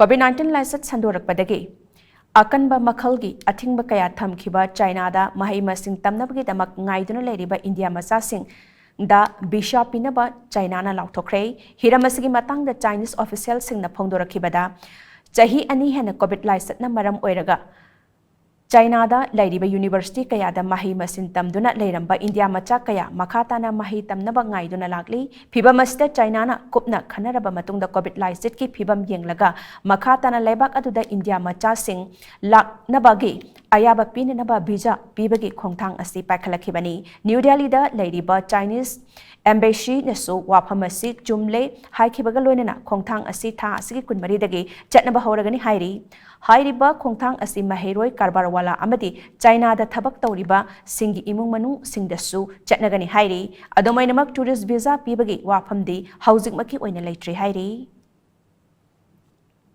COVID-19 licence संदोरकपदगी अकनबा मखलगी अथिंगबा कया थमखिबा चाइनादा महै मसिंग तमनबगीदमक ngaiduna लेरिबा India मचासिंग दा visa पिनबा चाइनाना लाउथोख्रे हिरमसगी मतंगदा Chinese official सिंगना फोंदोरखिबदा चाही अनि हेना कोविड लाइसेंसना मरम ओइरगा चाइनादा लैरिबा यूनिवर्सिटी कयादा मही मसिन तमदुना लेरंबा इंडिया मचा कया मखाताना मही तमनबा ngaiduna लागली फिबमस्ते चाइनाना कुपना खनरबा मतुंगदा कोविड लाइसेंस की फिबम येंगलगा मखाताना लेबाक अदुदा इंडिया मचा सिंग लाकनबागी अयाबा पिननबा वीजा पीबगी खोंथांग असि पाखलखिबनी न्यू दिल्लीदा लैरिबा चाइनीज एम्बेसी नसु वाफमसी चुमले हाइखिबगा लोइनना खोंथांग असि था असि कुनमरीदगी चटनबा हौरगनी हाइरी हाइरिबा खोंथांग असि महेरोय कारबारवाला अमदी चाइनादा थबक तौरिबा सिंगी इमुंग मनु सिंगदसु चटनगनी हाइरी अदोमैनमक टूरिस्ट वीजा पीबगी वाफमदी हौजिकमकी ओइना लेट्री हाइरी।